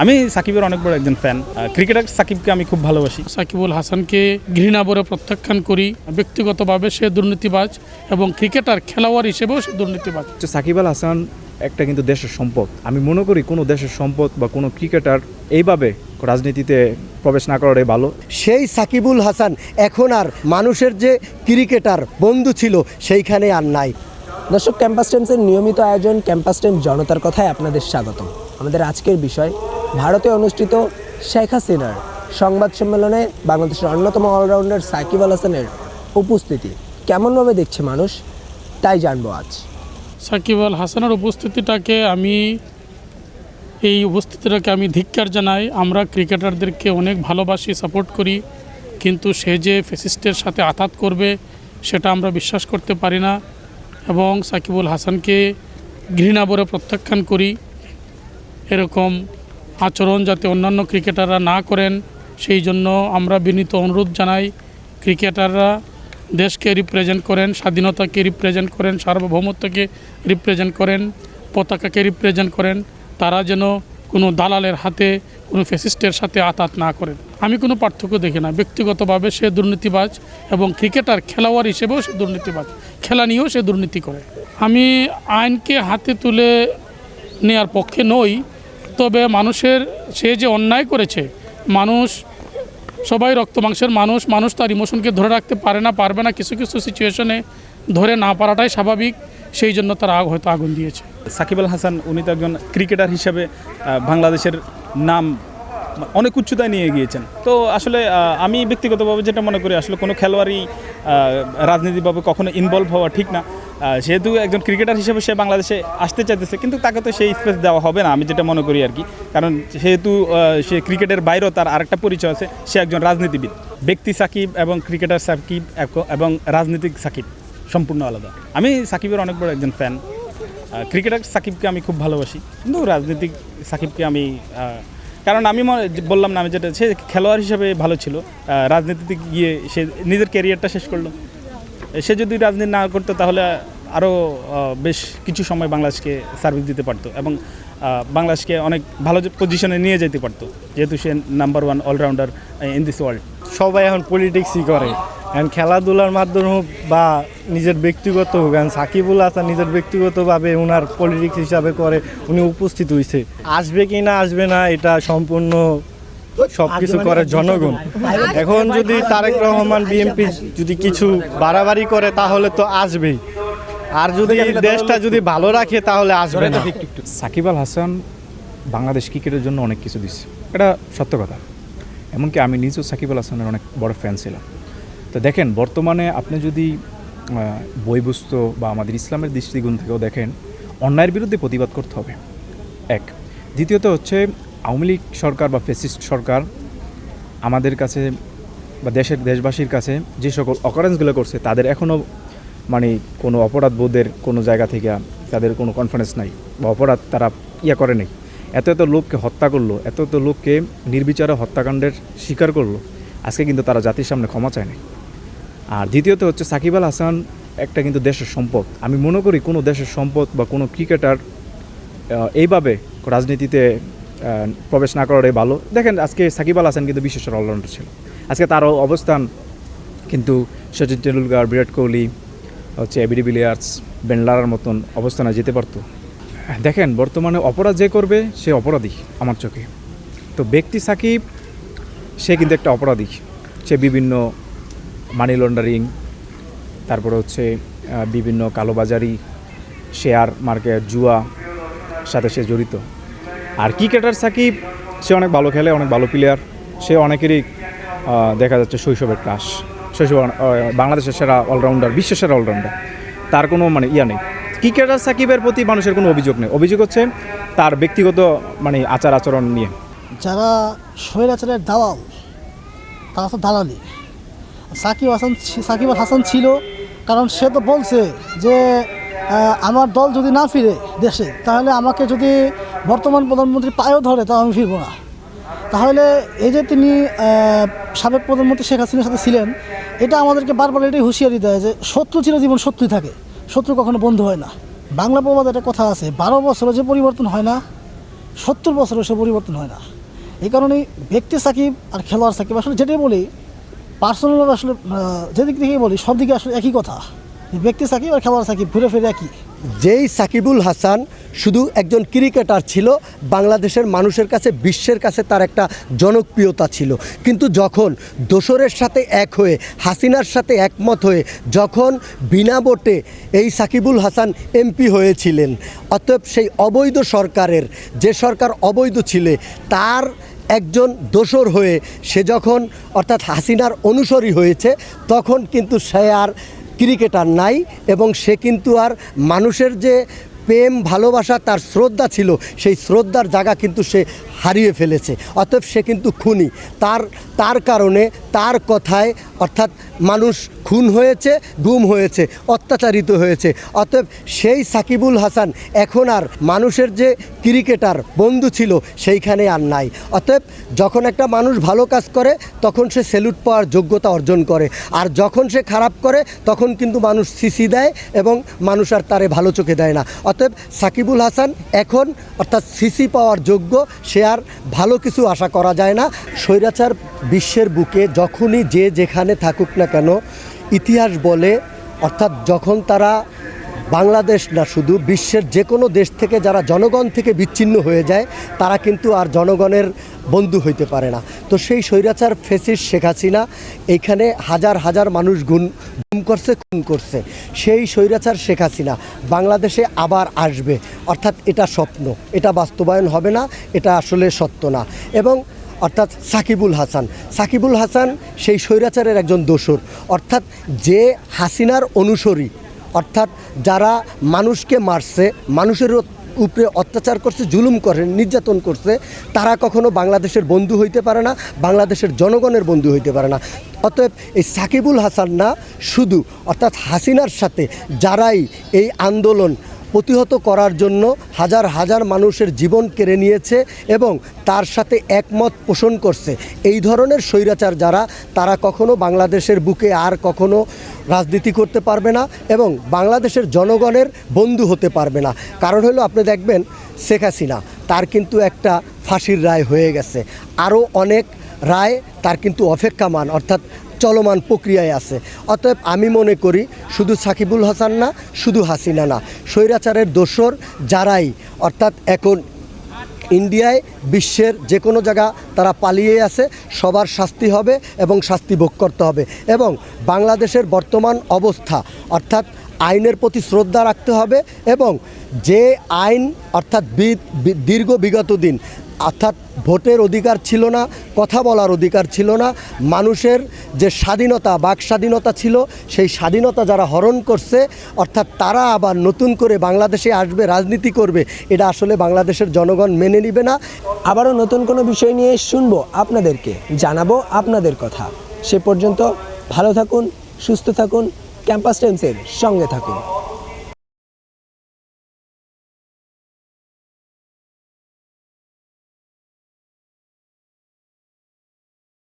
আমি সাকিবের অনেক বড় একজন ফ্যান। ক্রিকেটার সাকিবকে আমি খুব ভালোবাসি। সাকিবুল হাসানকে ঘৃণা ভরে প্রত্যাখ্যান করি। ব্যক্তিগতভাবে সে দুর্নীতিবাজ এবং ক্রিকেটার খেলোয়াড় হিসেবেও সে দুর্নীতিবাজ। সাকিব আল হাসান একটা কিন্তু দেশের সম্পদ। আমি মনে করি কোনো দেশের সম্পদ বা কোনো ক্রিকেটার এইভাবে রাজনীতিতে প্রবেশ না করাটাই ভালো। সেই সাকিবুল হাসান এখন আর মানুষের যে ক্রিকেটার বন্ধু ছিল সেইখানে আর নাই। দর্শক, ক্যাম্পাস টাইমসের নিয়মিত আয়োজন ক্যাম্পাস টাইমস জনতার কথায় আপনাদের স্বাগতম। আমাদের আজকের বিষয় ভারতে অনুষ্ঠিত শেখ হাসিনার সংবাদ সম্মেলনে বাংলাদেশের অন্যতম অলরাউন্ডার সাকিব আল হাসানের উপস্থিতি কেমনভাবে দেখছে মানুষ, তাই জানবো আজ। সাকিব আল হাসানের উপস্থিতিটাকে আমি ধিক্কার জানাই। আমরা ক্রিকেটারদেরকে অনেক ভালোবাসি, সাপোর্ট করি, কিন্তু সে যে ফ্যাসিস্টের সাথে আঘাত করবে সেটা আমরা বিশ্বাস করতে পারি না এবং সাকিবুল হাসানকে ঘৃণা ভরে প্রত্যাখ্যান করি। এরকম আচরণ যাতে অন্যান্য ক্রিকেটাররা না করেন সেই জন্য আমরা বিনীত অনুরোধ জানাই। ক্রিকেটাররা দেশকে রিপ্রেজেন্ট করেন, স্বাধীনতাকে রিপ্রেজেন্ট করেন, সার্বভৌমত্বকে রিপ্রেজেন্ট করেন, পতাকাকে রিপ্রেজেন্ট করেন। তারা যেন কোনো দালালের হাতে, কোনো ফ্যাসিস্টের সাথে আঘাত না করেন। আমি কোনো পার্থক্য দেখি না। ব্যক্তিগতভাবে সে দুর্নীতিবাজ এবং ক্রিকেটার খেলোয়াড় হিসেবেও সে দুর্নীতিবাজ, খেলা নিয়েও সে দুর্নীতি করে। আমি আইনকে হাতে তুলে নেওয়ার পক্ষে নই, তবে মানুষের সে যে অন্যায় করেছে, মানুষ সবাই রক্ত মাংসের মানুষ তার ইমোশনকে ধরে রাখতে পারবে না। কিছু কিছু সিচুয়েশনে ধরে না পারাটাই স্বাভাবিক, সেই জন্য তারা হয়তো আগুন দিয়েছে। সাকিব আল হাসান উনি তো একজন ক্রিকেটার হিসেবে বাংলাদেশের নাম অনেক উচ্চতায় নিয়ে গিয়েছেন। তো আসলে আমি ব্যক্তিগতভাবে যেটা মনে করি, আসলে কোনো খেলোয়াড়ই রাজনীতিভাবে কখনো ইনভলভ হওয়া ঠিক না। যেহেতু একজন ক্রিকেটার হিসেবে সে বাংলাদেশে আসতে চাইতেছে, কিন্তু তাকে তো সেই স্পেস দেওয়া হবে না, আমি যেটা মনে করি আর কি। কারণ যেহেতু সে ক্রিকেটের বাইরেও তার আরেকটা পরিচয় আছে, সে একজন রাজনীতিবিদ। ব্যক্তি সাকিব এবং ক্রিকেটার সাকিব এবং রাজনীতিক সাকিব সম্পূর্ণ আলাদা। আমি সাকিবের অনেক বড় একজন ফ্যান। ক্রিকেটার সাকিবকে আমি খুব ভালোবাসি, কিন্তু রাজনীতিক সাকিবকে আমি কারণ আমি বললাম না, আমি যেটা সে খেলোয়াড় হিসেবে ভালো ছিল, রাজনীতিতে গিয়ে সে নিজের ক্যারিয়ারটা শেষ করলো। সে যদি রাজনীতি না করতো তাহলে আরও বেশ কিছু সময় বাংলাদেশকে সার্ভিস দিতে পারতো এবং বাংলাদেশকে অনেক ভালো পজিশনে নিয়ে যেতে পারতো, যেহেতু সে number 1 allrounder in this world. সবাই এখন পলিটিক্সই করে, এখন খেলাধুলার মাধ্যমে হোক বা নিজের ব্যক্তিগত হোক। এখন সাকিবুল হাসান নিজের ব্যক্তিগতভাবে ওনার পলিটিক্স হিসাবে করে, উনি উপস্থিত হয়েছে। আসবে কি না আসবে না এটা সম্পূর্ণ সব কিছু করে জনগণ। এখন যদি তারেক রহমান বিএনপি যদি কিছু বাড়াবাড়ি করে তাহলে তো আসবেই, আর যদি দেশটা যদি ভালো রাখে তাহলে আসবে না। সাকিব আল হাসান বাংলাদেশ ক্রিকেটের জন্য অনেক কিছু দিচ্ছে, এটা সত্য কথা। এমনকি আমি নিজেও সাকিব আল হাসানের অনেক বড় ফ্যান ছিলাম। তো দেখেন, বর্তমানে আপনি যদি বইবস্তু বা আমাদের ইসলামের দৃষ্টিকোণ থেকেও দেখেন, অন্যায়ের বিরুদ্ধে প্রতিবাদ করতে হবে এক। দ্বিতীয়ত হচ্ছে আওয়ামী লীগ সরকার বা ফ্যাসিস্ট সরকার আমাদের কাছে বা দেশবাসীর কাছে যে সকল অকারেন্সগুলো করছে, তাদের এখনও মানে কোনো অপরাধ বোধের কোনো জায়গা থেকে তাদের কোনো কনফিডেন্স নাই বা অপরাধ তারা করে নেই। এত লোককে হত্যা করলো, এত লোককে নির্বিচারে হত্যাকাণ্ডের শিকার করলো, আজকে কিন্তু তারা জাতির সামনে ক্ষমা চায় না। আর দ্বিতীয়ত হচ্ছে সাকিব আল হাসান একটা কিন্তু দেশের সম্পদ। আমি মনে করি কোনো দেশের সম্পদ বা কোনো ক্রিকেটার এইভাবে রাজনীতিতে প্রবেশ না করাটাই ভালো। দেখেন, আজকে সাকিব আল হাসান কিন্তু বিশেষ অলরাউন্ডার ছিল, আজকে তার অবস্থান কিন্তু Sachin Tendulkar, Virat Kohli, ABD Villiers, Ben লারার মতন অবস্থানে যেতে পারতো। দেখেন, বর্তমানে অপরাধ যে করবে সে অপরাধী আমার চোখে। তো ব্যক্তি সাকিব সে কিন্তু একটা অপরাধী। সে বিভিন্ন মানি লন্ডারিং, তারপরে হচ্ছে বিভিন্ন কালোবাজারি, শেয়ার মার্কেট, জুয়া সাথে সে জড়িত। আর ক্রিকেটার সাকিব সে অনেক ভালো খেলে, অনেক ভালো প্লেয়ার। সে অনেকেরই দেখা যাচ্ছে শৈশবের ক্রাশ, বাংলাদেশের সেরা অলরাউন্ডার, বিশ্বের সেরা অলরাউন্ডার। তার কোনো নেই। ক্রিকেটার সাকিবের প্রতি মানুষের কোনো অভিযোগ নেই। অভিযোগ হচ্ছে তার ব্যক্তিগত আচার আচরণ নিয়ে। যারা স্বৈরাচারের দালাল, তারা তো দালালি। সাকিব আল হাসান ছিল, কারণ সে তো বলছে যে আমার দল যদি না ফিরে দেশে, তাহলে আমাকে যদি বর্তমান প্রধানমন্ত্রী পায়েও ধরে তাও আমি ফিরবো না। তাহলে এই যে তিনি সাবেক প্রধানমন্ত্রী শেখ হাসিনার সাথে ছিলেন, এটা আমাদেরকে বারবার এটাই হুঁশিয়ারি দেয় যে শত্রু চিরজীবন শত্রুই থাকে, শত্রু কখনো বন্ধু হয় না। বাংলা প্রবাদ একটা কথা আছে, 12 বছরে যে পরিবর্তন হয় না 70 বছর সে পরিবর্তন হয় না। এই কারণেই ব্যক্তি সাকিব আর খেলোয়াড় সাকিব আসলে যেটাই বলি পার্সোনাল আসলে যেদিক থেকেই বলি সব দিকে আসলে একই কথা, ব্যক্তি সাকিব আর খেলোয়াড় সাকিব ঘুরে ফিরে একই। যেই সাকিবুল হাসান শুধু একজন ক্রিকেটার ছিল, বাংলাদেশের মানুষের কাছে, বিশ্বের কাছে তার একটা জনপ্রিয়তা ছিল, কিন্তু যখন দোসরের সাথে এক হয়ে, হাসিনার সাথে একমত হয়ে যখন বিনা ভোটে এই সাকিবুল হাসান এমপি হয়েছিলেন, অতএব সেই অবৈধ সরকারের, যে সরকার অবৈধ ছিল, তার একজন দোসর হয়ে সে যখন অর্থাৎ হাসিনার অনুসারী হয়েছে, তখন কিন্তু সে আর ক্রিকেটার নাই এবং সে কিন্তু আর মানুষের যে প্রেম ভালোবাসা, তার শ্রদ্ধা ছিল, সেই শ্রদ্ধার জায়গা কিন্তু সে হারিয়ে ফেলেছে। অতএব সে কিন্তু খুনি। তার কারণে, তার কথায় অর্থাৎ মানুষ খুন হয়েছে, গুম হয়েছে, অত্যাচারিত হয়েছে। অতএব সেই সাকিবুল হাসান এখন আর মানুষের যে ক্রিকেটার বন্ধু ছিল সেইখানে আর নাই। অতএব যখন একটা মানুষ ভালো কাজ করে তখন সে স্যালুট পাওয়ার যোগ্যতা অর্জন করে, আর যখন সে খারাপ করে তখন কিন্তু মানুষ সিসি দেয় এবং মানুষ আর তারে ভালো চোখে দেয় না। অতএব সাকিবুল হাসান এখন অর্থাৎ সিসি পাওয়ার যোগ্য, সে আর ভালো কিছু আশা করা যায় না। স্বৈরাচার বিশ্বের বুকে যখনই যে যেখানে থাকুক না কেন, ইতিহাস বলে অর্থাৎ যখন তারা বাংলাদেশ না শুধু বিশ্বের যে কোনো দেশ থেকে যারা জনগণ থেকে বিচ্ছিন্ন হয়ে যায়, তারা কিন্তু আর জনগণের বন্ধু হইতে পারে না। তো সেই স্বৈরাচার ফেসিস শেখ হাসিনা এইখানে হাজার হাজার মানুষ গুম করছে, খুন করছে। সেই স্বৈরাচার শেখ হাসিনা বাংলাদেশে আবার আসবে, অর্থাৎ এটা স্বপ্ন, এটা বাস্তবায়ন হবে না, এটা আসলে সত্য না। এবং অর্থাৎ সাকিবুল হাসান সেই স্বৈরাচারের একজন দোসর, অর্থাৎ যে হাসিনার অনুসারী, অর্থাৎ যারা মানুষকে মারছে, মানুষের উপরে অত্যাচার করছে, জুলুম করে, নির্যাতন করছে, তারা কখনো বাংলাদেশের বন্ধু হইতে পারে না, বাংলাদেশের জনগণের বন্ধু হইতে পারে না। অতএব এই সাকিবুল হাসান না শুধু, অর্থাৎ হাসিনার সাথে যারাই এই আন্দোলন প্রতিহত করার জন্য হাজার হাজার মানুষের জীবন কেড়ে নিয়েছে এবং তার সাথে একমত পোষণ করছে, এই ধরনের স্বৈরাচার যারা, তারা কখনো বাংলাদেশের বুকে আর কখনো রাজনীতি করতে পারবে না এবং বাংলাদেশের জনগণের বন্ধু হতে পারবে না। কারণ হলো আপনি দেখবেন শেখ হাসিনা, তার কিন্তু একটা ফাঁসির রায় হয়ে গেছে, আরও অনেক রায় তার কিন্তু অপেক্ষামান, অর্থাৎ চলমান প্রক্রিয়ায় আছে। অতএব আমি মনে করি শুধু সাকিবুল হাসান না, শুধু হাসিনা না, স্বৈরাচারের দোসর যারাই, অর্থাৎ এখন ইন্ডিয়ায়, বিশ্বের যে কোনো জায়গা তারা পালিয়ে আছে, সবার শাস্তি হবে এবং শাস্তি ভোগ করতে হবে। এবং বাংলাদেশের বর্তমান অবস্থা, অর্থাৎ আইনের প্রতি শ্রদ্ধা রাখতে হবে এবং যে আইন অর্থাৎ দীর্ঘ বিগত দিন অর্থাৎ ভোটের অধিকার ছিল না, কথা বলার অধিকার ছিল না, মানুষের যে স্বাধীনতা, বাক স্বাধীনতা ছিল, সেই স্বাধীনতা যারা হরণ করছে, অর্থাৎ তারা আবার নতুন করে বাংলাদেশে আসবে, রাজনীতি করবে, এটা আসলে বাংলাদেশের জনগণ মেনে নেবে না। আবারও নতুন কোনো বিষয় নিয়ে শুনবো আপনাদেরকে, জানাবো আপনাদের কথা। সে পর্যন্ত ভালো থাকুন, সুস্থ থাকুন, ক্যাম্পাস টাইমসের সঙ্গে থাকুন।